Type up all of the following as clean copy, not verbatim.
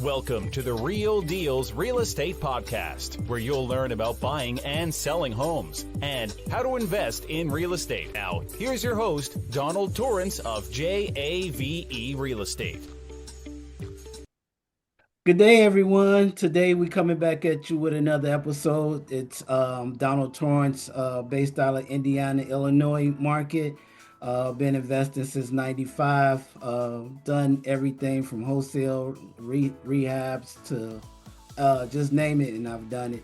Welcome to the Real Deals Real Estate Podcast, where you'll learn about buying and selling homes and how to invest in real estate. Now, here's your host, Donald Torrance of JAVE Real Estate. Good day, everyone. Today we're coming back at you with another episode. It's Donald Torrance, based out of Indiana, Illinois market. Been investing since '95. Done everything from wholesale rehabs to just name it, and I've done it.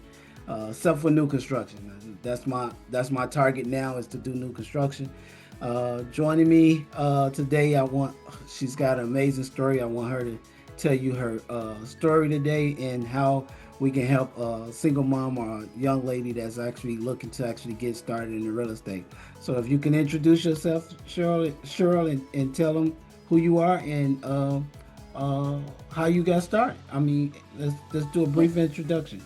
Except for new construction. That's my target now, is to do new construction. Joining me today, she's got an amazing story. I want her to tell you her story today and how we can help a single mom or a young lady that's actually looking to actually get started in the real estate. So if you can introduce yourself, Cheryl, and tell them who you are and how you got started. I mean, let's do a brief introduction.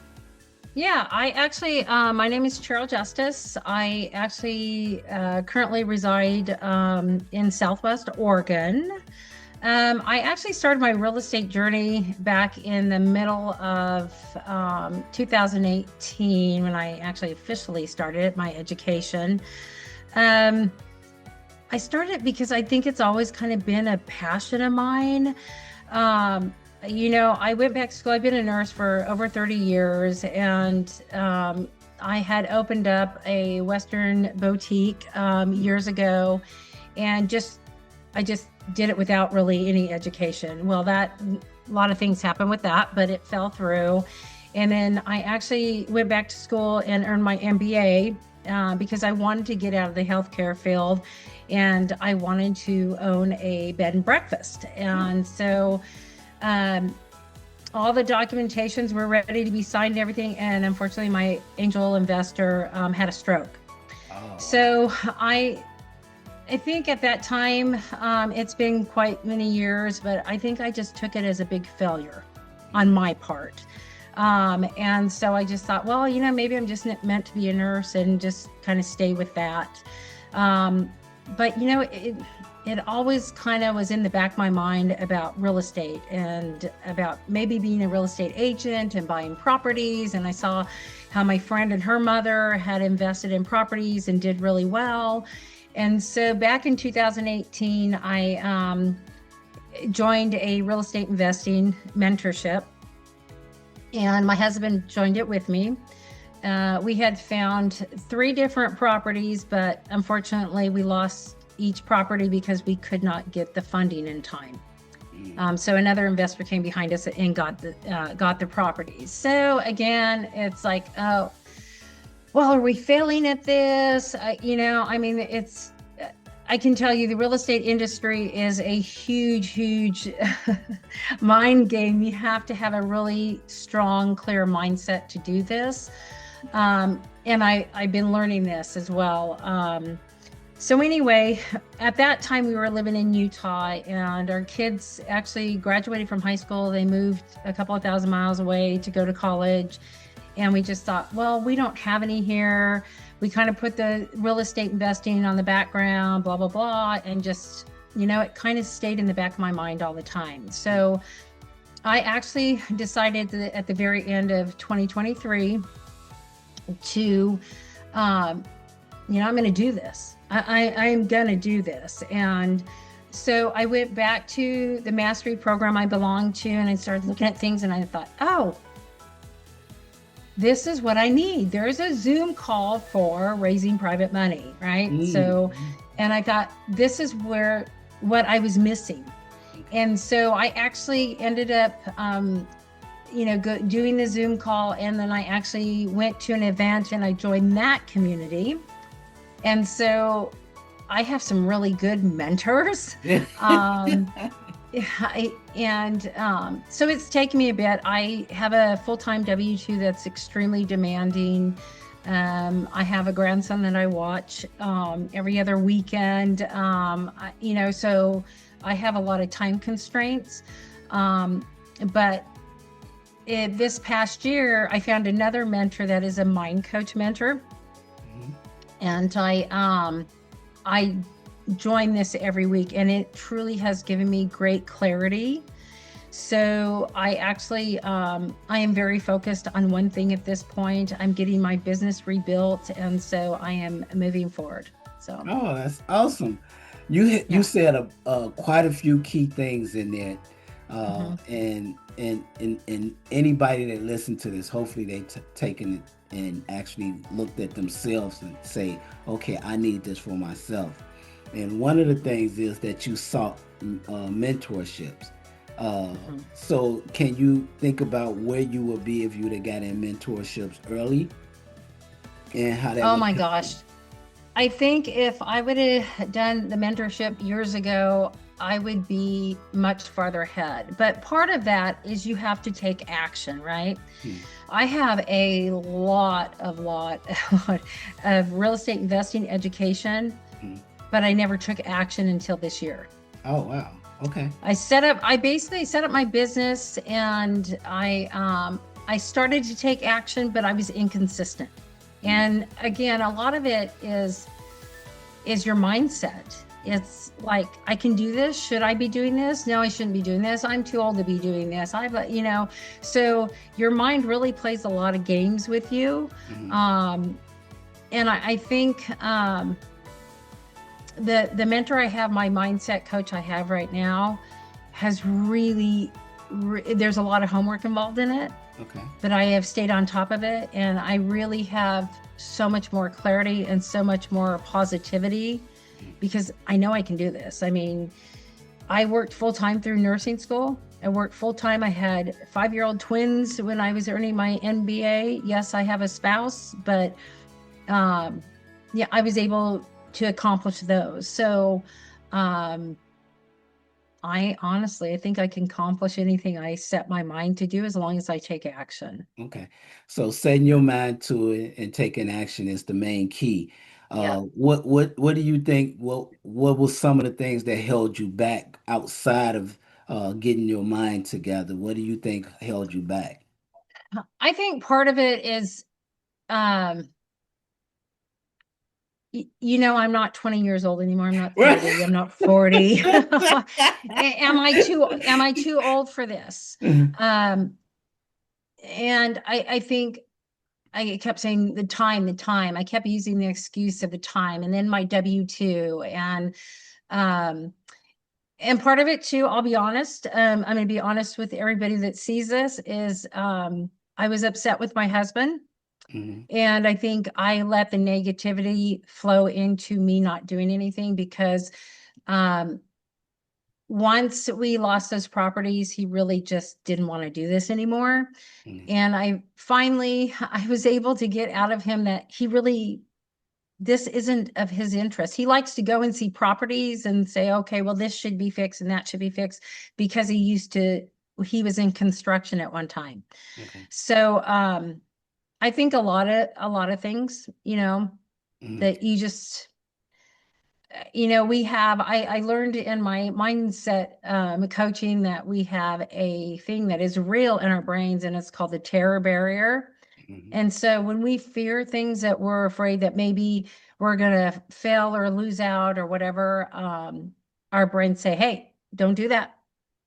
Yeah, I actually, my name is Cheryl Justice. I actually currently reside in Southwest Oregon. I actually started my real estate journey back in the middle of 2018 when I actually officially started my education. I started because I think it's always kind of been a passion of mine. I went back to school. I've been a nurse for over 30 years, and I had opened up a Western boutique years ago, and I just did it without really any education. Well, a lot of things happened with that, but it fell through. And then I actually went back to school and earned my MBA because I wanted to get out of the healthcare field, and I wanted to own a bed and breakfast. And so all the documentations were ready to be signed and everything. And unfortunately, my angel investor had a stroke. Oh. So I think at that time, it's been quite many years, but I think I just took it as a big failure on my part. And so I just thought, well, maybe I'm just meant to be a nurse and just kind of stay with that. But it always kind of was in the back of my mind about real estate and about maybe being a real estate agent and buying properties. And I saw how my friend and her mother had invested in properties and did really well. And so back in 2018, I joined a real estate investing mentorship, and my husband joined it with me. We had found 3 different properties, but unfortunately we lost each property because we could not get the funding in time. So another investor came behind us and got the properties. So again, it's like, oh, well, are we failing at this? I can tell you the real estate industry is a huge mind game. You have to have a really strong, clear mindset to do this. And I've been learning this as well. So anyway, at that time we were living in Utah, and our kids actually graduated from high school. They moved a couple of thousand miles away to go to college. And we just thought, well, we don't have any here. We kind of put the real estate investing on the background, blah, blah, blah. And just, it kind of stayed in the back of my mind all the time. So I actually decided that at the very end of 2023 to, I'm going to do this. I'm going to do this. And so I went back to the mastery program I belonged to, and I started looking at things, and I thought, oh, this is what I need. There's a Zoom call for raising private money, right? So, and I thought, this is what I was missing. And so I actually ended up, doing the Zoom call. And then I actually went to an event and I joined that community. And so I have some really good mentors. So it's taken me a bit. I have a full-time W-2 that's extremely demanding. I have a grandson that I watch every other weekend. So I have a lot of time constraints. But this past year, I found another mentor that is a mind coach mentor. Mm-hmm. And I join this every week, and it truly has given me great clarity. So I actually, I am very focused on one thing at this point. I'm getting my business rebuilt, and so I am moving forward. So Oh, that's awesome. You yeah. said quite a few key things in there, Hmm. and anybody that listened to this, hopefully they taken it and actually looked at themselves and say, okay, I need this for myself. And one of the things is that you sought mentorships. Hmm. So can you think about where you would be if you'd have got in mentorships early and how that Oh would my help you? gosh. I think if I would have done the mentorship years ago, I would be much farther ahead. But part of that is you have to take action, right? Hmm, I have a lot of real estate investing education, hmm. but I never took action until this year. Oh, wow. Okay. I basically set up my business, and I started to take action, but I was inconsistent. Mm, And again, a lot of it is your mindset. It's like, I can do this. Should I be doing this? No, I shouldn't be doing this. I'm too old to be doing this. So your mind really plays a lot of games with you. mhm, Um, and I think the mentor I have, my mindset coach I have right now, has really, there's a lot of homework involved in it, okay. but I have stayed on top of it, and I really have so much more clarity and so much more positivity Mm, because I know I can do this. I mean, I worked full time through nursing school. I worked full time. I had 5-year-old twins when I was earning my MBA. Yes, I have a spouse, but um, yeah, I was able to accomplish those. So um, I think I can accomplish anything I set my mind to do as long as I take action. okay. So setting your mind to it and taking action is the main key. Yeah. What do you think? What was some of the things that held you back outside of getting your mind together? What do you think held you back? I think part of it is, um, I'm not 20 years old anymore. I'm not 30. I'm not 40. Am I too old for this? Um, and I think I kept saying the time. I kept using the excuse of the time, and then my W-2, um, and part of it too, I'll be honest. I'm going to be honest with everybody that sees this is, I was upset with my husband. Mhm, And I think I let the negativity flow into me not doing anything because um, once we lost those properties, he really just didn't want to do this anymore. mhm, And I was able to get out of him that this isn't of his interest. He likes to go and see properties and say, okay, well, this should be fixed and that should be fixed because he was in construction at one time. okay. So I think a lot of things, Mhm, that you just, I learned in my mindset coaching that we have a thing that is real in our brains, and it's called the terror barrier. mhm, And so when we fear things that we're afraid that maybe we're going to fail or lose out or whatever, our brains say, hey, don't do that.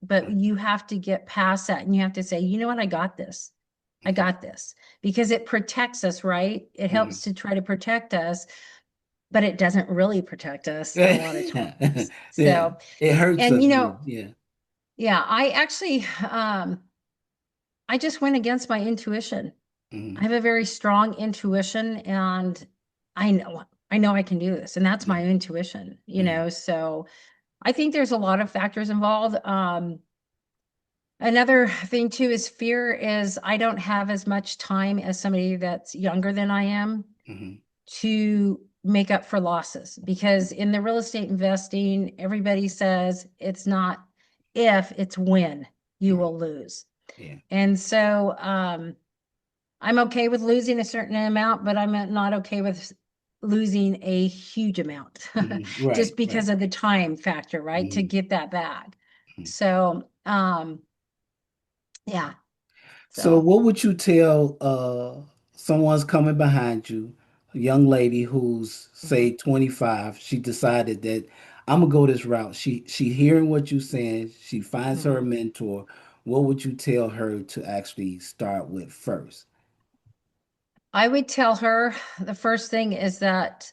But mhm, you have to get past that, and you have to say, you know what, I got this. I okay. got this, because it protects us, right? It Mhm. helps to try to protect us, but it doesn't really protect us a lot of times. Yeah, So, it hurts and us more. Yeah. yeah, I just went against my intuition. I Mhm, have a very strong intuition, and I know I can do this, and that's yeah. my intuition, Mhm, so I think there's a lot of factors involved. Another thing too is fear is I don't have as much time as somebody that's younger than I am mhm, to make up for losses, because in the real estate investing, everybody says it's not if, it's when you mhm, will lose. yeah. And so I'm okay with losing a certain amount, but I'm not okay with losing a huge amount Mhm, right, just right. because of the time factor, right? To Mhm, get that back. mhm. So, yeah. So So, what would you tell someone's coming behind you, a young lady who's mhm, say 25, she decided that I'm gonna go this route. She hearing what you're saying, she finds her a mhm. mentor. what would you tell her to actually start with first? I would tell her the first thing is that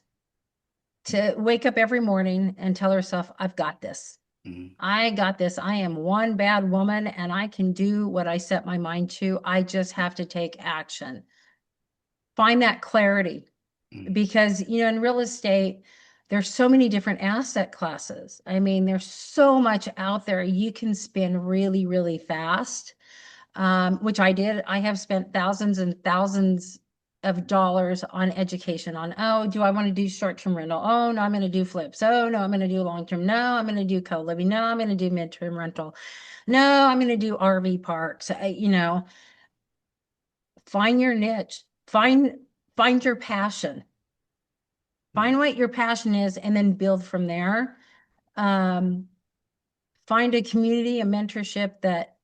to wake up every morning and tell herself, I've got this. Mhm. I got this. I am one bad woman and I can do what I set my mind to. I just have to take action. Find that clarity Mhm. because, in real estate, there's so many different asset classes. I mean, there's so much out there. You can spin really, really fast, which I did. I have spent thousands and thousands of dollars on education on, oh, do I want to do short-term rental? Oh, no, I'm going to do flips. Oh, no, I'm going to do long-term. No, I'm going to do co-living. No, I'm going to do mid-term rental. No, I'm going to do RV parks. Find your niche. Find your passion. Yeah. Find what your passion is and then build from there. Um, find a community, a mentorship that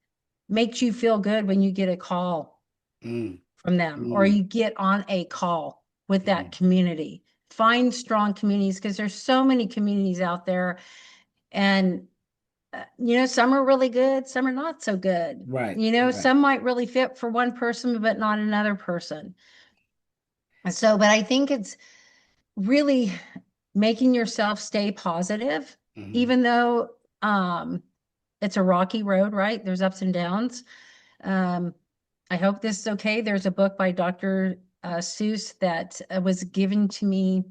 makes you feel good when you get a call Mm. from them or Mm. you get on a call with Yeah. that community. Find strong communities because there's so many communities out there. And, some are really good, some are not so good. Right. Right. Some might really fit for one person, but not another person. So, but I think it's really making yourself stay positive, Hmm. even though it's a rocky road, right? There's ups and downs. Um, I hope this is okay. There's a book by Dr. Seuss that was given to me,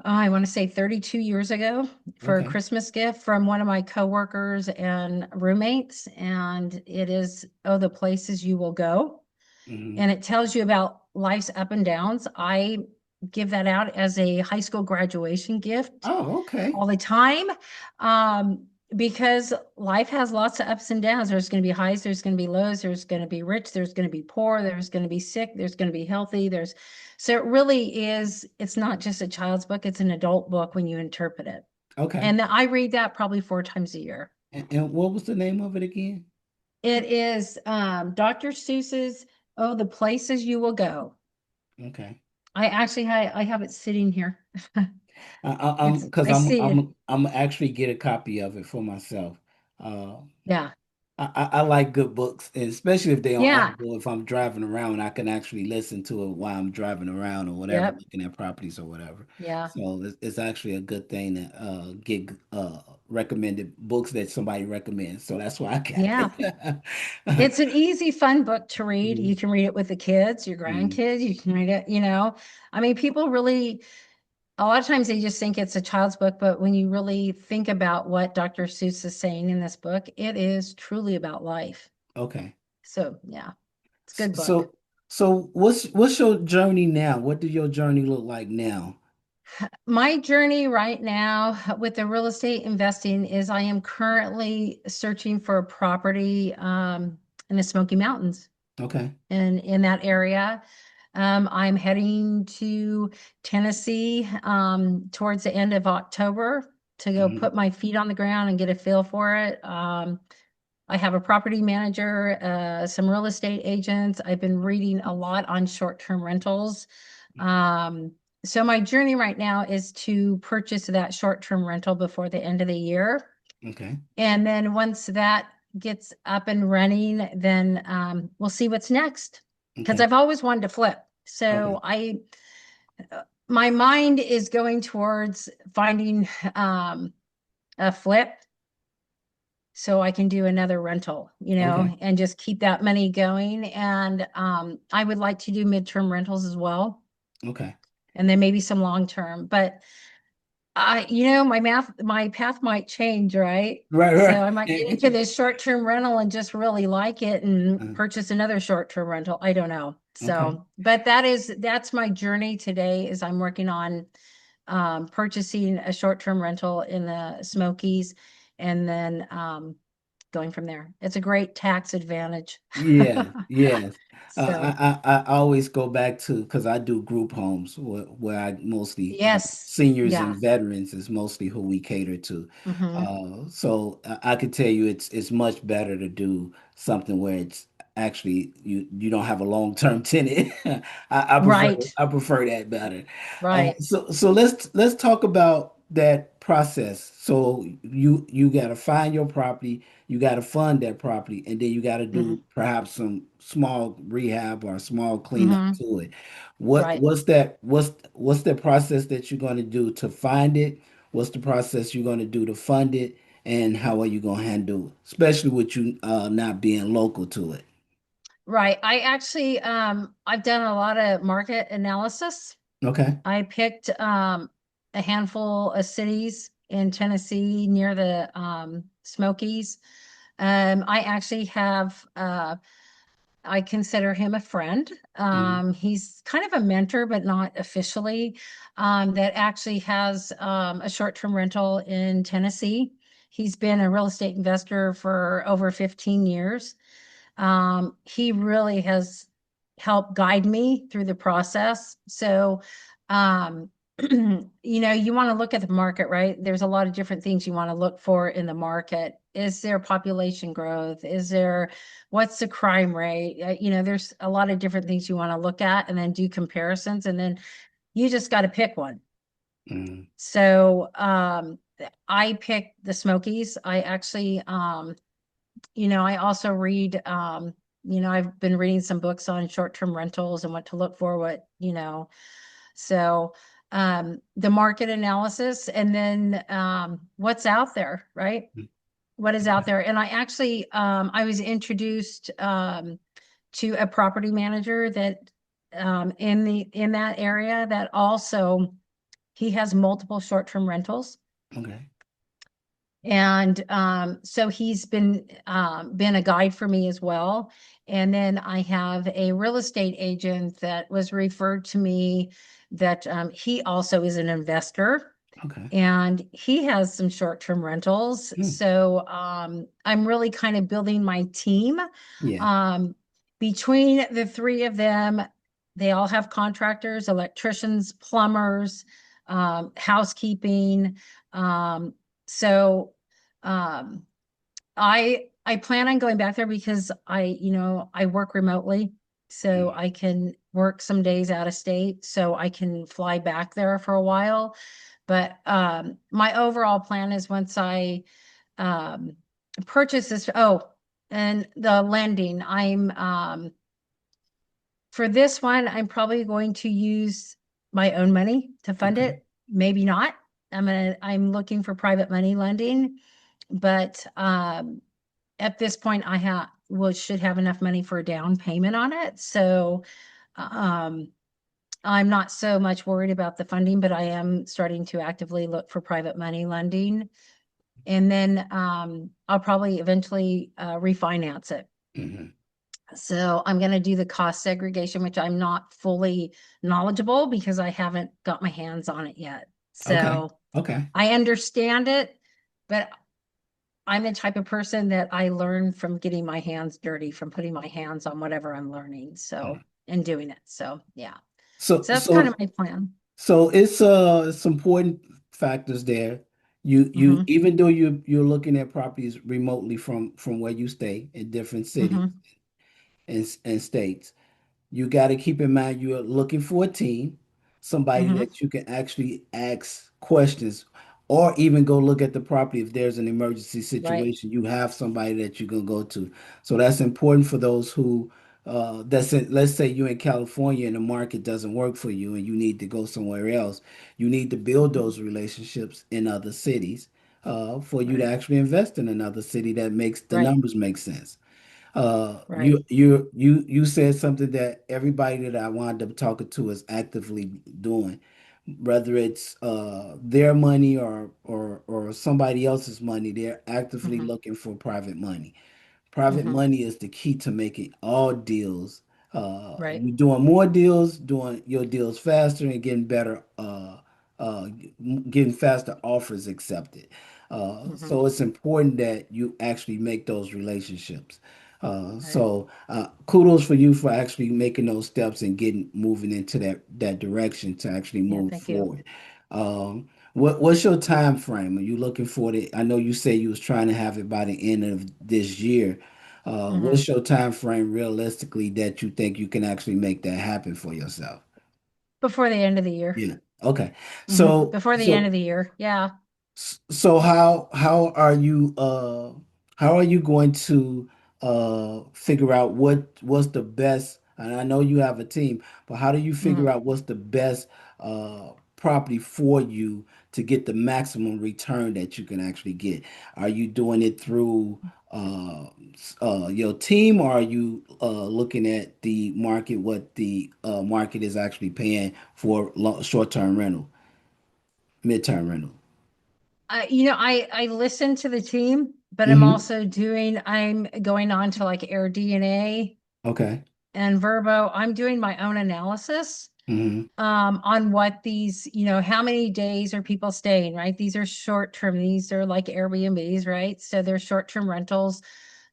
I want to say 32 years ago for a Okay. Christmas gift from one of my coworkers and roommates. And it is, Oh, the Places You Will Go. Hmm. And it tells you about life's up and downs. I give that out as a high school graduation gift Oh, okay. all the time. Um, because life has lots of ups and downs. There's going to be highs, there's going to be lows, there's going to be rich, there's going to be poor, there's going to be sick, there's going to be healthy. So it really is, it's not just a child's book, it's an adult book when you interpret it. Okay. And I read that probably 4 times a year. And what was the name of it again? It is Dr. Seuss's Oh, the Places You Will Go. Okay. I have it sitting here. I'm It's because I see it. I'm actually get a copy of it for myself. Uh, Yeah. I like good books, and especially if they're on Yeah. Audible. If I'm driving around, I can actually listen to it while I'm driving around or whatever, Yep. looking at properties or whatever. Yeah. So it's actually a good thing to get recommended books that somebody recommends. So that's why I got Yeah. it. It's an easy, fun book to read. You Mhm. can read it with the kids, your Mhm. grandkids. You can read it. I mean, people really, a lot of times they just think it's a child's book, but when you really think about what Dr. Seuss is saying in this book, it is truly about life. Okay. So, yeah, it's a S- good book. So so what's your journey now? What does your journey look like now? My journey right now with the real estate investing is I am currently searching for a property in the Smoky Mountains Okay. and in that area. I'm heading to Tennessee towards the end of October to go Hmm. put my feet on the ground and get a feel for it. I have a property manager, some real estate agents. I've been reading a lot on short-term rentals. Um, so my journey right now is to purchase that short-term rental before the end of the year. Okay. And then once that gets up and running, then we'll see what's next. Because Okay. I've always wanted to flip. Okay. So my mind is going towards finding a flip so I can do another rental, Okay. and just keep that money going. And I would like to do midterm rentals as well, Okay. and then maybe some long term. But my path might change, right? Right, So right. I might get into this short-term rental and just really like it and Uh, purchase another short-term rental. I don't know. okay. So, but that's my journey today is I'm working on purchasing a short-term rental in the Smokies and then going from there. It's a great tax advantage. Yeah, yes. So, I always go back to because I do group homes where I mostly yes. seniors Yeah. and veterans is mostly who we cater to. Hmm. So I could tell you it's much better to do something where it's actually you don't have a long-term tenant. I Right. I prefer that better. Right. So let's talk about that process. So you got to find your property, you got to fund that property, and then you got to Hmm. do perhaps some small rehab or small cleanup Hmm. to it. What Right. what's that? What's the process that you're going to do to find it? What's the process you're going to do to fund it? And how are you going to handle it, especially with you not being local to it? Right. I've done a lot of market analysis. Okay. I picked a handful of cities in Tennessee near the Smokies. I actually have I consider him a friend. Mhm. He's kind of a mentor, but not officially. That actually has a short-term rental in Tennessee. He's been a real estate investor for over 15 years. He really has helped guide me through the process. So, um, you want to look at the market, right? There's a lot of different things you want to look for in the market. Is there population growth? What's the crime rate? There's a lot of different things you want to look at and then do comparisons. And then you just got to pick one. Mhm. So, I picked the Smokies. I also read, I've been reading some books on short-term rentals and what to look for, so the market analysis and then what's out there, right? What is out there? And I was introduced to a property manager that in that area that also he has multiple short-term rentals. Okay. And so he's been a guide for me as well. And then I have a real estate agent that was referred to me that he also is an investor Okay. and he has some short-term rentals. Hmm. So I'm really kind of building my team. Yeah. Um, Between the three of them, they all have contractors, electricians, plumbers, housekeeping. Um, so um, I plan on going back there because I work remotely, so Mm. I can work some days out of state, so I can fly back there for a while. But my overall plan is once I um, purchase this. Oh, and the lending, for this one, I'm probably going to use my own money to fund Okay. it. Maybe not. I'm looking for private money lending, but at this point should have enough money for a down payment on it. So um I'm not so much worried about the funding, but I am starting to actively look for private money lending. And then I'll probably eventually refinance it. Mhm. So I'm going to do the cost segregation, which I'm not fully knowledgeable because I haven't got my hands on it yet. Okay. So Okay. I understand it, but I'm the type of person that I learn from getting my hands dirty, from putting my hands on whatever I'm learning. So, and doing it. So, yeah. So So that's kind of so my plan. so it's important factors there. You Hmm. even though you're looking at properties remotely from where you stay in different cities Hmm. and states. You got to keep in mind you're looking for a team, somebody Hmm. that you can actually ask questions or even go look at the property if there's an emergency Right. situation. You have somebody that you can go to. So that's important for those who that's it. Let's say you're in California and the market doesn't work for you and you need to go somewhere else. You need to build Mhm. those relationships in other cities for you to Right. actually invest in another city that makes the Right. numbers make sense. Right. You said something that everybody that I wound up talking to is actively doing, whether it's their money or somebody else's money, they're actively Hmm. looking for private money. Private Hmm. money is the key to making all deals. Right. You're doing more deals, doing your deals faster, and getting better, uh, getting faster offers accepted. Hmm. So it's important that you actually make those relationships. Right. Kudos for you for actually making those steps and getting moving into that direction to actually Yeah. move Thank you. forward. What's your time frame? Are you looking for it? I know you say you was trying to have it by the end of this year. Hmm. What's your time frame realistically that you think you can actually make that happen for yourself? Before the end of the year. Yeah. Okay. Hmm. So Before the end of so the year. Yeah. So how are you going to figure out what's the best, and I know you have a team, but how do you figure Mhm. out what's the best property for you to get the maximum return that you can actually get? Are you doing it through your team, or are you looking at the market, what the market is actually paying for short-term rental, mid-term rental? I listen to the team, but Hmm. I'm going on to like AirDNA Okay. and Verbo. I'm doing my own analysis Hmm. on what these, how many days are people staying, right? These are short term, these are like Airbnbs, right? So they're short term rentals.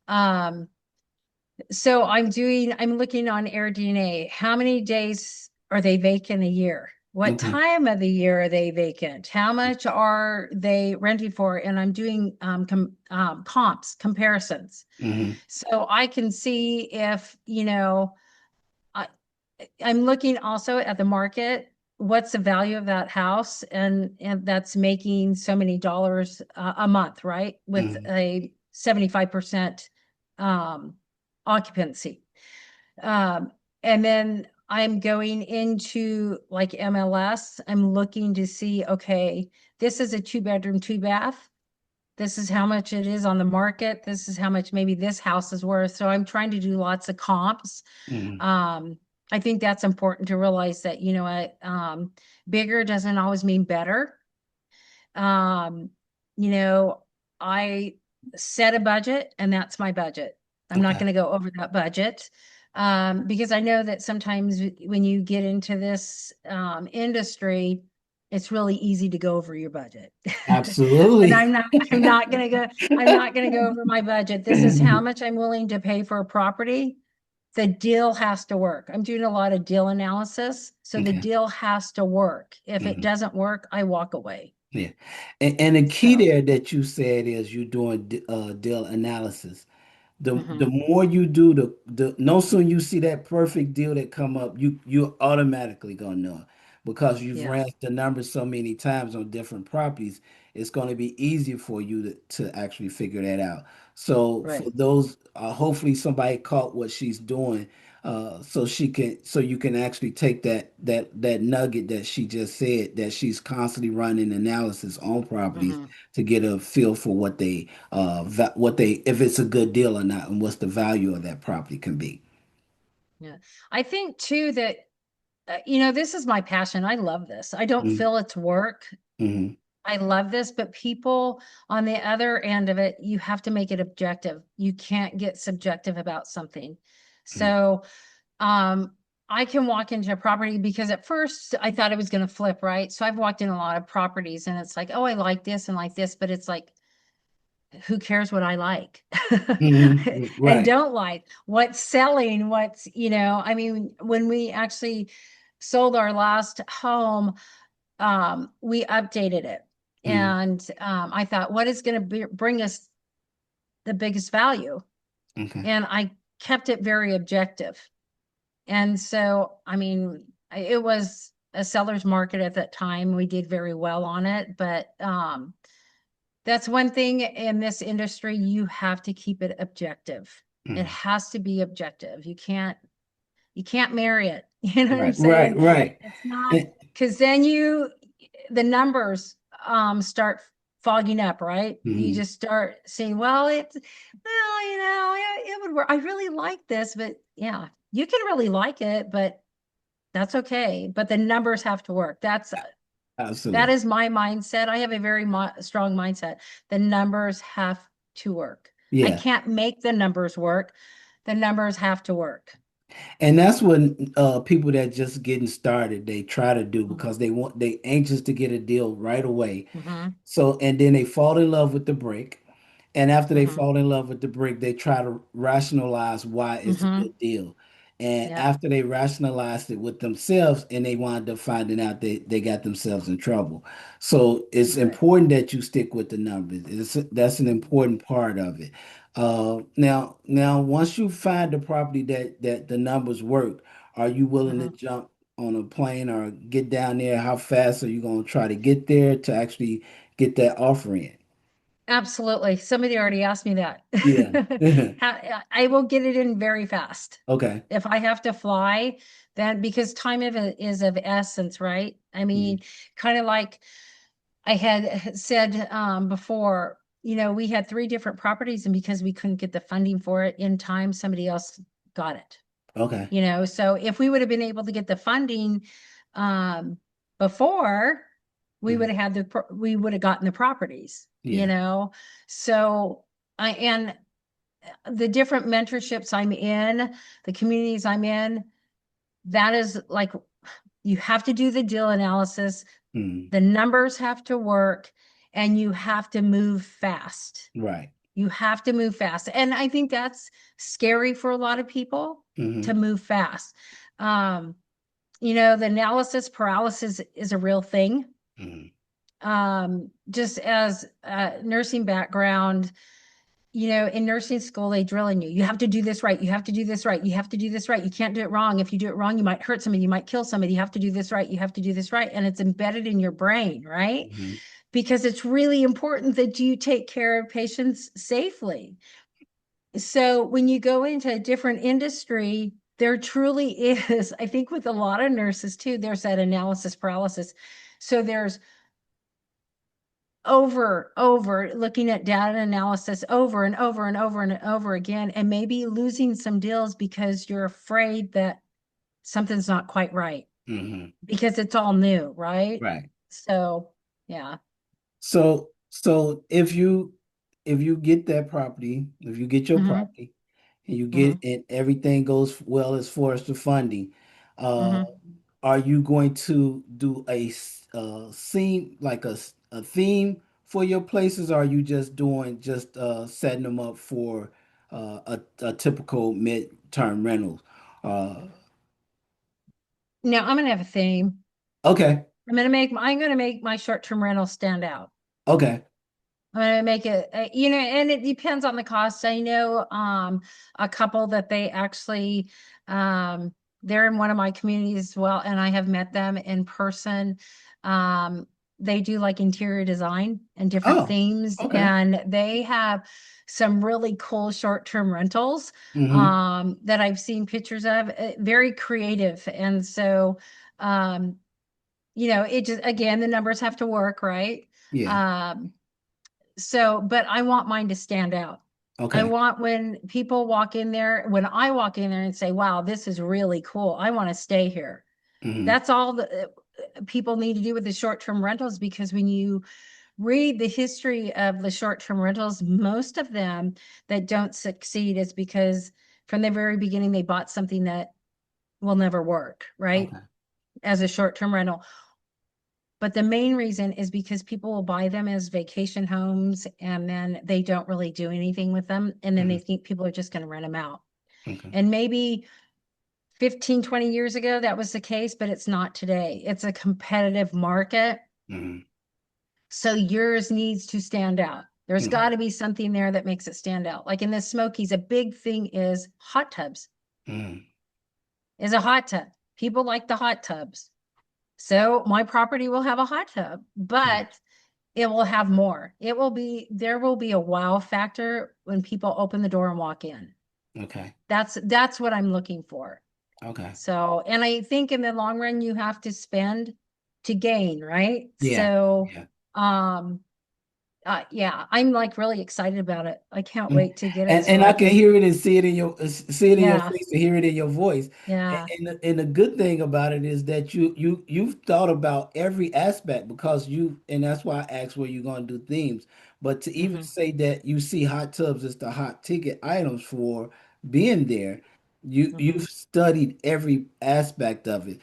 Um, so I'm looking on AirDNA. How many days are they vacant a year? What Okay. time of the year are they vacant? How much are they renting for? And I'm doing comps, comparisons. Hmm. So I can see if, I, I'm looking also at the market. What's the value of that house? And that's making so many dollars a month, right? With Hmm. a 75% um, occupancy. Um, and then I'm going into like MLS. I'm looking to see, okay, this is a two bedroom, two bath. This is how much it is on the market. This is how much maybe this house is worth. So I'm trying to do lots of comps. Hmm. Um, I think that's important to realize that, bigger doesn't always mean better. Um, you know, I set a budget and that's my budget. I'm not Okay. going to go over that budget. Because I know that sometimes when you get into this industry, it's really easy to go over your budget. And Absolutely. I'm not going to go over my budget. This is how much I'm willing to pay for a property. The deal has to work. I'm doing a lot of deal analysis. So the Okay. deal has to work. If it Hmm. doesn't work, I walk away. Yeah. And the key So, there that you said is you're doing deal analysis. The mhm, more you do, the no sooner you see that perfect deal that come up, you're automatically gonna know it because you've ran yes, the numbers so many times on different properties. It's going to be easier for you to actually figure that out. So for right. those, hopefully somebody caught what she's doing, so you can actually take that nugget that she just said, that she's constantly running analysis on properties Hmm. to get a feel for what they, if it's a good deal or not, and what's the value of that property can be. Yeah. I think too that, this is my passion. I love this. I don't Mm-hmm. feel it's work. Mm-hmm. I love this, but people on the other end of it, you have to make it objective. You can't get subjective about something. So, um, I can walk into a property because at first I thought it was going to flip, right? So I've walked in a lot of properties and it's like, oh, I like this, but it's like, who cares what I like Mm-hmm. and Right. don't like? What's selling? I mean, when we actually sold our last home, we updated it. Mm-hmm. And I thought, what is going to bring us the biggest value? Okay. And I kept it very objective. And so, I mean, it was a seller's market at that time. We did very well on it, but that's one thing in this industry, you have to keep it objective. It Mm-hmm. has to be objective. You can't marry it. You know what I'm Right. Right. saying? Right. It's not, And- because the numbers start fogging up, right? You mhm. just start seeing, well, it would work. I really like this, but yeah, you can really like it, but that's okay. But the numbers have to work. That Absolutely. is my mindset. I have a very strong mindset. The numbers have to work. I Yeah. can't make the numbers work. The numbers have to work. And that's what people that just getting started, they try to do Mhm. because they anxious to get a deal right away. Mhm. So, and then they fall in love with the brick. And after they Mhm. fall in love with the brick, they try to rationalize why it's a Mhm. good deal. And Yep. after they rationalized it with themselves, and they wind up finding out they got themselves in trouble. So it's Right. important that you stick with the numbers. That's an important part of it. Now, once you find the property that the numbers work, are you willing to Mhm. jump on a plane or get down there? How fast are you going to try to get there to actually get that offer in? Absolutely. Somebody already asked me that. Yeah. I will get it in very fast. Okay. If I have to fly, then because time is of essence, right? I Mhm. mean, kind of like I had said before, we had three different properties, and because we couldn't get the funding for it in time, somebody else got it. Okay. So if we would have been able to get the funding um, before, Mhm. we would have gotten the properties, Yeah. So and the different mentorships I'm in, the communities I'm in, that is like you have to do the deal analysis, Mhm. the numbers have to work, and you have to move fast. Right. You have to move fast. And I think that's scary for a lot of people to Hmm. move fast. Um, the analysis paralysis is a real thing. Hmm. Just as a nursing background, in nursing school, they drill in you. You have to do this right. You have to do this right. You have to do this right. You can't do it wrong. If you do it wrong, you might hurt somebody. You might kill somebody. You have to do this right. You have to do this right. And it's embedded in your brain, right? Hmm. Because it's really important that you take care of patients safely. So when you go into a different industry, there truly is, I think with a lot of nurses too, there's that analysis paralysis. So there's over looking at data analysis over and over and over and over again, and maybe losing some deals because you're afraid that something's not quite right Hmm. because it's all new, right? Right. So, yeah. So if you get that property, if you get your Hmm. property and you Hmm. get and everything goes well as far as the funding, uh, Hmm. are you going to do scene like a theme for your places? Or are you just doing just setting them up for a typical mid-term rental? Uh, Now I'm gonna have a theme. okay, I'm gonna make my short-term rental stand out. okay. I'm gonna make it, and it depends on the cost. I know a couple that they actually they're in one of my communities as well, and I have met them in person. Um, they do like interior design and different Oh, themes, okay. and they have some really cool short-term rentals Mm-hmm. that I've seen pictures of, very creative. And so it just again the numbers have to work, right? Yeah. Um, but I want mine to stand out. I Okay. want when people walk in there, when I walk in there and say, wow, this is really cool. I want to stay here. Mm-hmm. That's all the people need to do with the short-term rentals, because when you read the history of the short-term rentals, most of them that don't succeed is because from the very beginning they bought something that will never work, right? Okay. As a short-term rental. But the main reason is because people will buy them as vacation homes and then they don't really do anything with them. And then they Mm-hmm. think people are just going to rent them out. Okay. And maybe 15, 20 years ago, that was the case, but it's not today. It's a competitive market. Mm-hmm. So yours needs to stand out. There's Okay. got to be something there that makes it stand out. Like in the Smokies, a big thing is hot tubs, Mm-hmm. is a hot tub. People like the hot tubs. So my property will have a hot tub, but it will have more. There will be a wow factor when people open the door and walk in. Okay. That's what I'm looking for. Okay. So, and I think in the long run, you have to spend to gain, right? Yeah. So, Yeah. um, yeah, I'm like really excited about it. I can't Mhm. wait to get it And so I I can can, hear it and see it in your yeah, face and hear it in your voice. yeah. And the good thing about it is that you've thought about every aspect, because and that's why I asked where you're going to do themes. But to even Hmm. say that you see hot tubs as the hot ticket items for being there, Hmm. you've studied every aspect of it.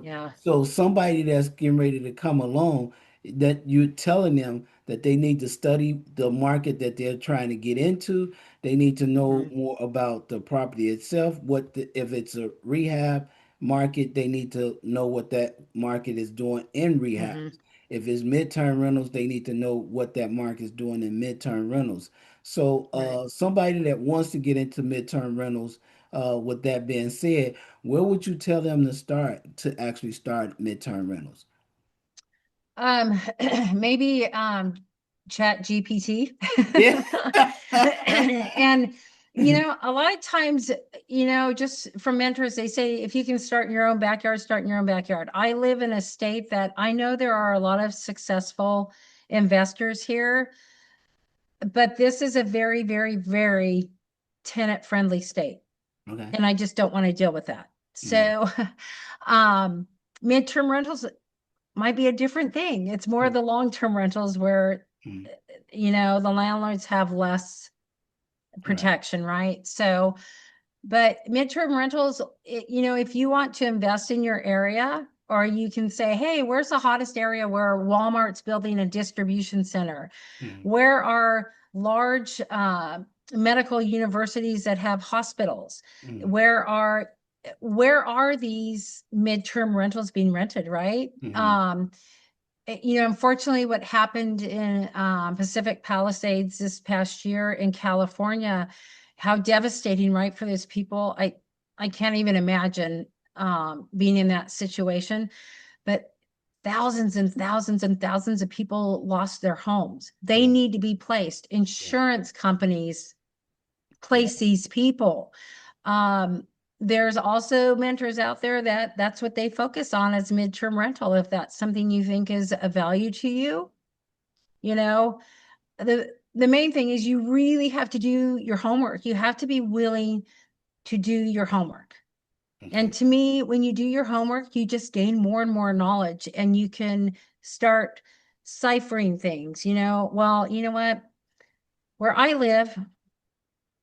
Yeah. So somebody that's getting ready to come along, that you're telling them that they need to study the market that they're trying to get into. They need to know Hmm. more about the property itself. If it's a rehab market, they need to know what that market is doing in rehab. Hmm. If it's midterm rentals, they need to know what that market is doing in midterm rentals. So, Right. somebody that wants to get into midterm rentals, with that being said, where would you tell them to start to actually start midterm rentals? Maybe Chat GPT. Yeah. And a lot of times, just from mentors, they say if you can start in your own backyard, start in your own backyard. I live in a state that I know there are a lot of successful investors here, but this is a very, very, very tenant friendly state. Okay. And I just don't want to deal with that. So midterm rentals might be a different thing. It's more the long-term rentals where, the landlords have less protection, right? So, but midterm rentals, if you want to invest in your area, or you can say, hey, where's the hottest area where Walmart's building a distribution center? Where are large medical universities that have hospitals? Where are these midterm rentals being rented, right? Unfortunately, what happened in Pacific Palisades this past year in California, how devastating, right, for those people. I can't even imagine being in that situation, but thousands and thousands and thousands of people lost their homes. They need to be placed. Insurance companies place these people. There's also mentors out there that's what they focus on as midterm rental. If that's something you think is a value to you, the main thing is you really have to do your homework. You have to be willing to do your homework. And to me, when you do your homework, you just gain more and more knowledge, and you can start ciphering things, well, you know what, where I live,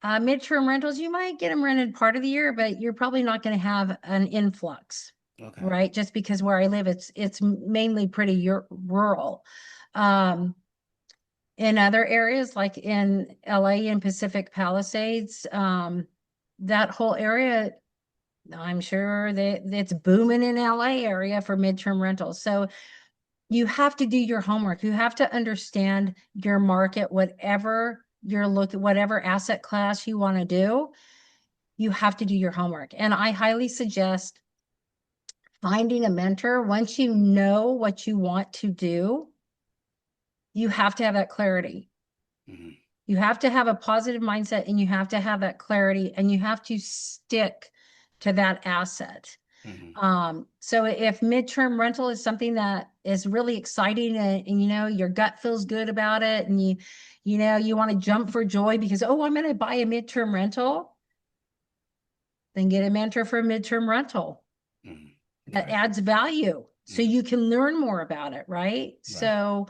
midterm rentals, you might get them rented part of the year, but you're probably not going to have an influx, right? Just because where I live, it's mainly pretty rural. In other areas, like in LA and Pacific Palisades, that whole area, I'm sure that it's booming in LA area for midterm rentals. So you have to do your homework. You have to understand your market, whatever you're looking, whatever asset class you want to do, you have to do your homework. And I highly suggest finding a mentor. Once you know what you want to do, you have to have that clarity. You have to have a positive mindset, and you have to have that clarity, and you have to stick to that asset. So if midterm rental is something that is really exciting, and your gut feels good about it, and you want to jump for joy because, oh, I'm going to buy a midterm rental, then get a mentor for a midterm rental that adds value, so you can learn more about it, right? So,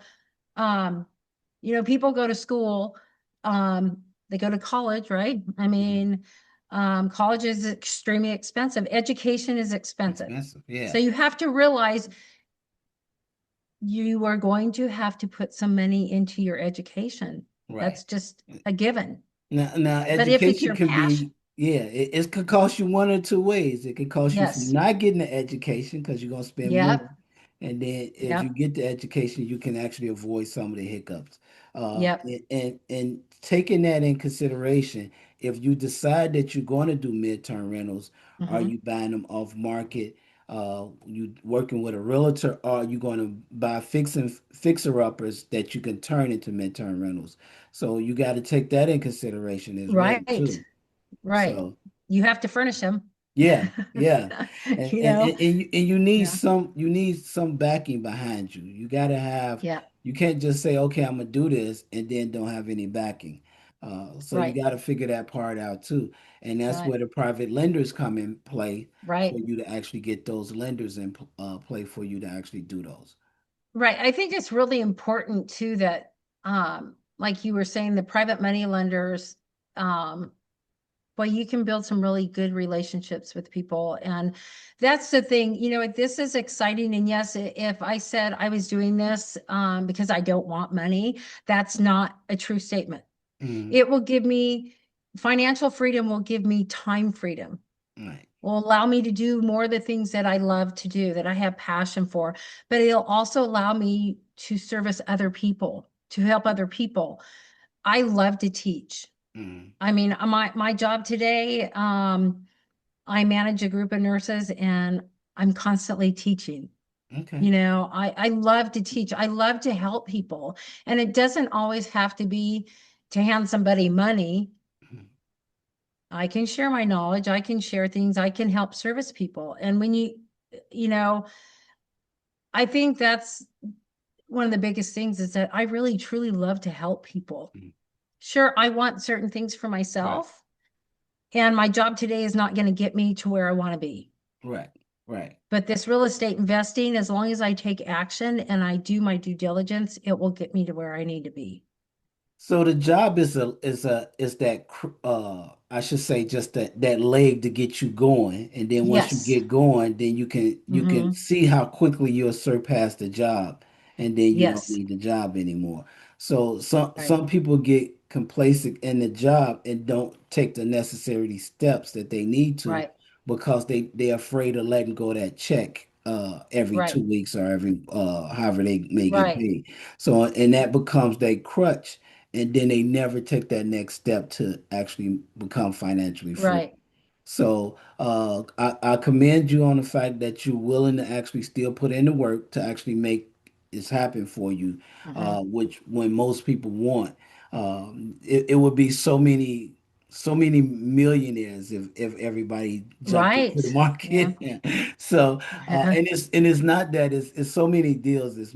people go to school, they go to college, right? I mean, college is extremely expensive. Education is expensive. So you have to realize you are going to have to put some money into your education. That's just a given. Now But if it's education your can passion, be, it could cost you one or two ways. It could cost you from yes, not getting the education because you're gonna spend more. yep, And then if you yep, get the education, you can actually avoid some of the hiccups. yep, And taking that in consideration, if you decide that you're going to do midterm rentals, are you buying them off market? You working with a realtor, or are you going to buy fixer uppers that you can turn into midterm rentals? So you got to take that in consideration as well right, too. right. So You have to furnish them. yeah, yeah. And You and, know, and, and you need yeah, some backing behind you. You gotta have, yeah, you can't just say, okay, I'm gonna do this and then don't have any backing. So you right, gotta figure that part out too. And that's right, where the private lenders come in play for right. you to actually get those lenders in play for you to actually do those. Right. I think it's really important too that, like you were saying, the private money lenders, well, you can build some really good relationships with people. And that's the thing, this is exciting. And yes, if I said I was doing this, because I don't want money, that's not a true statement. Mhm. It will give me financial freedom, will give me time freedom, Right. will allow me to do more of the things that I love to do, that I have passion for, but it'll also allow me to service other people, to help other people. I love to teach. Mhm. I mean, my job today, I manage a group of nurses, and I'm constantly teaching. Okay. I love to teach. I love to help people. And it doesn't always have to be to hand somebody money. Mhm. I can share my knowledge. I can share things. I can help service people. And when you know, I think that's one of the biggest things is that I really truly love to help people. Mhm. Sure, I want certain things for Right. myself, and my job today is not going to get me to where I want to be. Right. Right. But this real estate investing, as long as I take action and I do my due diligence, it will get me to where I need to be. So the job is that I should say just that leg to get you going, and then once you Yes. get going, then you can Mm-hmm. see how quickly you'll surpass the job, and then you don't Yes. need the job anymore. So Right. some people get complacent in the job and don't take the necessary steps that they need to Right. because they're afraid of letting go of that check every Right. 2 weeks or every however they may get Right. paid. So and that becomes their crutch, and then they never take that next step to actually become financially free. Right. So I commend you on the fact that you're willing to actually still put in the work to actually make this happen for you, Mm-hmm. which when most people want. It would be so many millionaires if everybody jumped into the Right. Yeah. market. So and it's not that it's so many deals.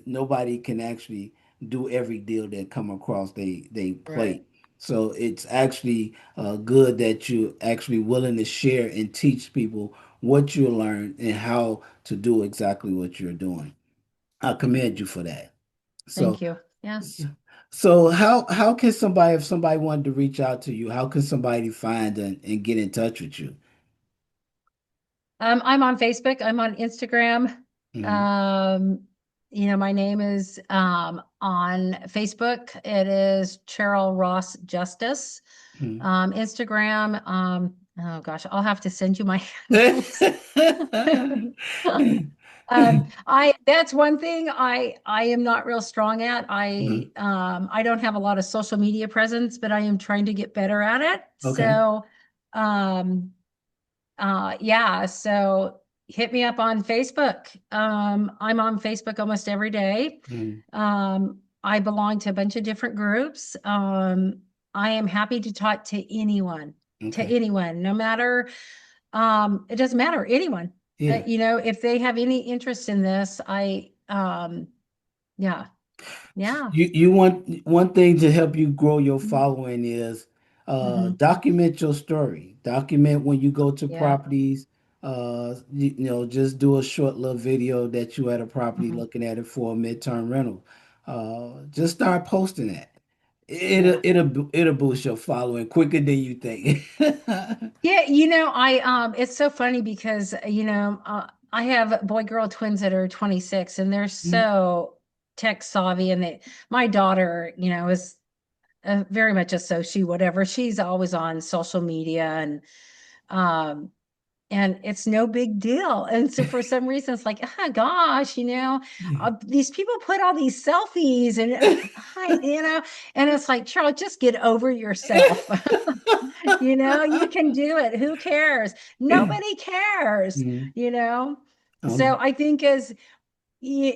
Nobody can actually do every deal that come across they Right. plate. So it's actually good that you're actually willing to share and teach people what you learn and how to do exactly what you're doing. I commend you for that. So, Thank you. Yeah. so how can somebody, if somebody wanted to reach out to you, how can somebody find and get in touch with you? I'm on Facebook. I'm on Instagram. Hmm. Um, my name is on Facebook. It is Cheryl Ross Justice. Hmm. Instagram. Oh gosh, I'll have to send you my handles. I that's one thing I am not real strong at. Mhm. I don't have a lot of social media presence, but I am trying to get better at it. Okay. So um yeah, so hit me up on Facebook. I'm on Facebook almost every day. Mhm. I belong to a bunch of different groups. I am happy to talk to Okay. anyone, no matter, it doesn't matter, anyone. Yeah. If they have any interest in this, yeah, yeah. You want one thing to help you grow your following is Hmm. document your story. Document when you go to Yeah. properties. Just do a short little video that you at a property Hmm. looking at it for a midterm rental. Just start posting that. It'll Yeah. it'll it'll boost your following quicker than you think. Yeah, it's so funny because I have boy girl twins that are 26 and they're Mhm. so tech savvy and my daughter, is very much a soci whatever. She's always on social media um and it's no big deal. And so for some reason it's like, oh gosh, these people put all these selfies and and it's like, Charles, just get over yourself. You can do it. Who cares? Nobody cares, Mhm. you know? So Um, I think as you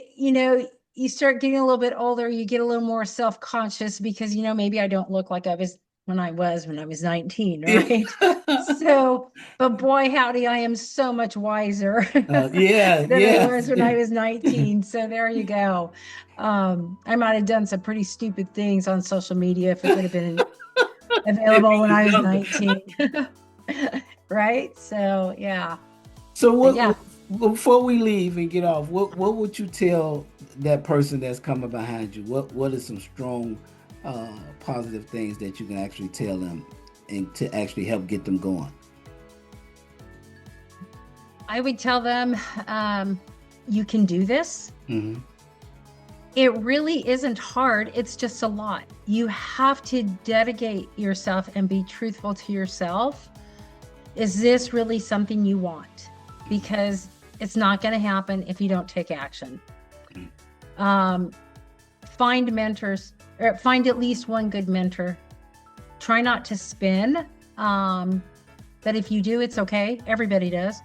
start getting a little bit older, you get a little more self-conscious because, maybe I don't look like I was when I was 19, right? So, but boy, howdy, I am so much wiser yeah, than I yeah. was when I was 19. So there you go. I might have done some pretty stupid things on social media if it would have been If available when you I was was younger. 19. Right? So, yeah. So But yeah, before we leave and get off, what would you tell that person that's coming behind you? What are some strong positive things that you can actually tell them and to actually help get them going? I would tell them you can do this. Hmm. It really isn't hard. It's just a lot. You have to dedicate yourself and be truthful to yourself. Is this really something you want? Because it's not going to happen if you don't take action. Um, find mentors, or find at least one good mentor. Try not to spin. But if you do, it's okay. Everybody does.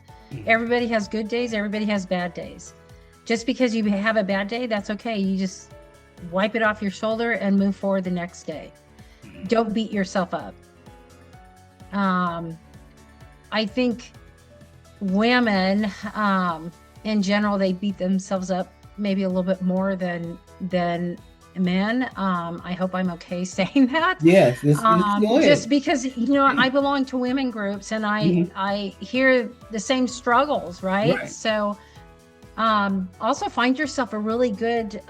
Everybody has good days. Everybody has bad days. just because you have a bad day, that's okay. You just wipe it off your shoulder and move forward the next day. Don't beat yourself up. I think women, in general, they beat themselves up maybe a little bit more than men. I hope I'm okay saying that. Yes, go ahead. Just because, I belong to women groups, and I hear the same struggles, right? So also find yourself a really good,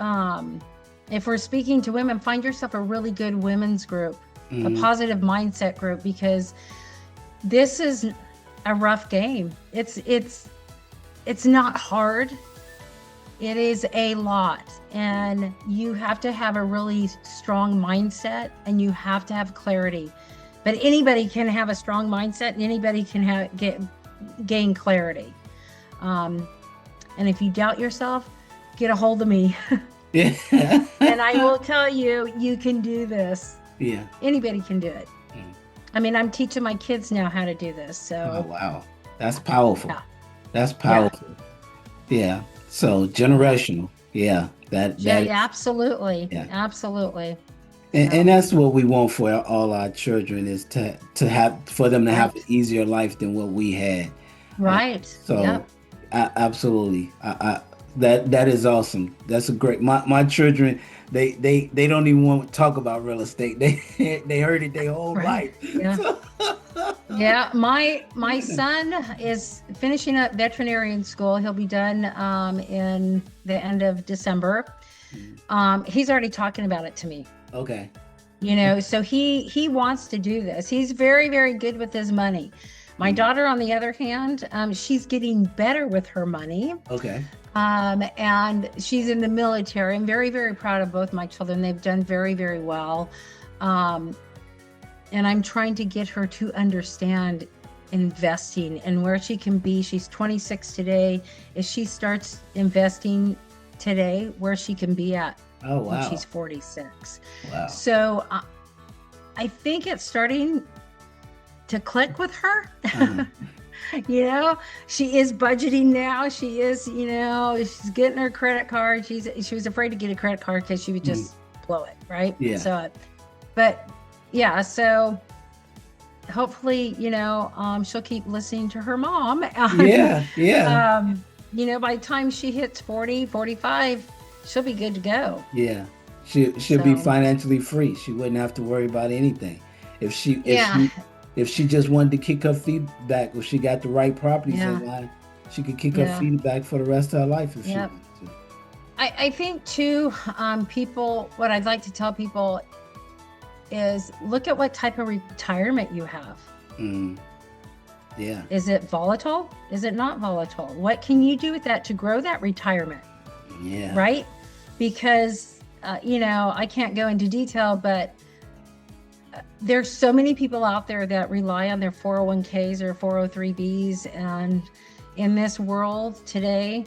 if we're speaking to women, find yourself a really good women's group, a positive mindset group, because this is a rough game. It's not hard. It is a lot, and you have to have a really strong mindset, and you have to have clarity. But anybody can have a strong mindset, and anybody can gain clarity. And if you doubt yourself, get a hold of me. Yeah. And I will tell you, you can do this. Yeah. Anybody can do it. I mean, I'm teaching my kids now how to do this. So. Oh, wow. That's powerful. Yeah. That's powerful. Yeah. So generational. Yeah. That absolutely. Yeah. Absolutely. And that's what we want for all our children, is to have, for them to have an easier life than what we had. Right. Absolutely. That is awesome. That's a great. My children, they don't even want to talk about real estate. They heard it their whole life. Yeah. Yeah. My son is finishing up veterinarian school. He'll be done in the end of December. He's already talking about it to me. Okay. So he wants to do this. He's very, very good with his money. My daughter, on the other hand, she's getting better with her money. Okay. And she's in the military. I'm very, very proud of both my children. They've done very, very well. And I'm trying to get her to understand investing and where she can be. She's 26 today. If she starts investing today, where she can be at when she's 46. Wow. So I think it's starting to click with her. She is budgeting now. She is, she's getting her credit card. She was afraid to get a credit card because she would just blow it, right? Yeah. So, so hopefully, she'll keep listening to her mom. Yeah. By the time she hits 40, 45, she'll be good to go. Yeah. She'll be financially free. She wouldn't have to worry about anything. If she just wanted to kick her feet back, if she got the right properties in line, she could kick her feet back for the rest of her life if she wanted to. I think too, what I'd like to tell people is look at what type of retirement you have. Yeah. Is it volatile? Is it not volatile? What can you do with that to grow that retirement? Yeah. Right? Because, I can't go into detail, but there's so many people out there that rely on their 401ks or 403bs. And in this world today,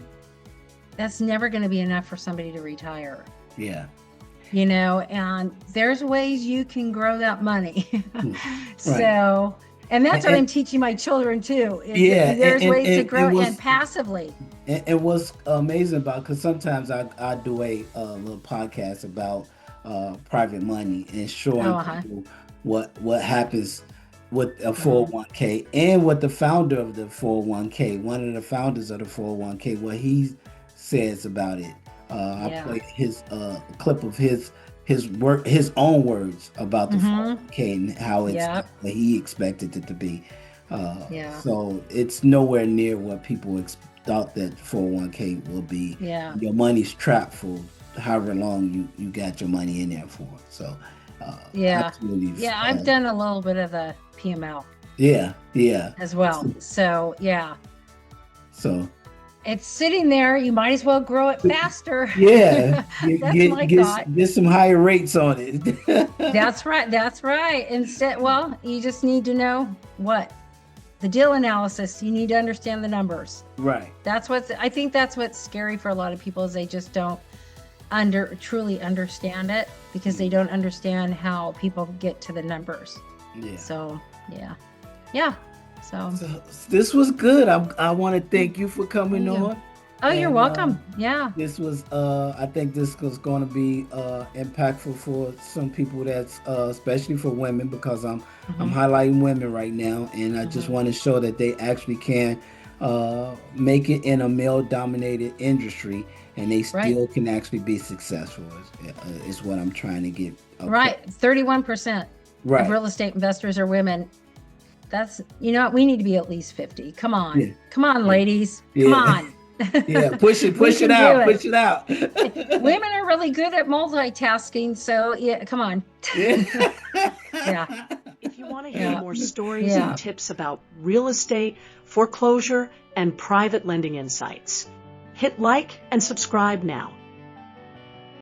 that's never going to be enough for somebody to retire. Yeah. And there's ways you can grow that money. So, and that's what I'm teaching my children too. There's ways to grow and passively. And what's amazing about, because sometimes I do a little podcast about private money and showing people what happens with a 401k and what the founder of the 401k, one of the founders of the 401k, what he says about it. I played his clip of his own words about the 401k and how it's what he expected it to be. So it's nowhere near what people thought that 401k will be. Your money's trapped for however long you got your money in there for. So absolutely. I've done a little bit of the PML. As well. So So it's sitting there. You might as well grow it faster. That's my thought. Get some higher rates on it. That's right. Instead, you just need to know what the deal analysis. You need to understand the numbers. Right. I think that's what's scary for a lot of people, is they just don't truly understand it, because they don't understand how people get to the numbers. So So this was good. I want to thank you for coming on. Oh, you're And, welcome. Yeah. This was, I think this was going to be impactful for some people that's, especially for women, because I'm highlighting women right now. And I just want to show that they actually can make it in a male-dominated industry, and they still can actually be successful, is what I'm trying to get. Right. 31% of real estate investors are women. That's, you know, we need to be at least 50. Come on. Yeah. Come on, ladies. Yeah. Come on. Yeah, push it out. Push it out. Women are really good at multitasking, so yeah, come on. Yeah. If you want to hear more stories and tips about real estate, foreclosure, and private lending insights, hit like and subscribe now.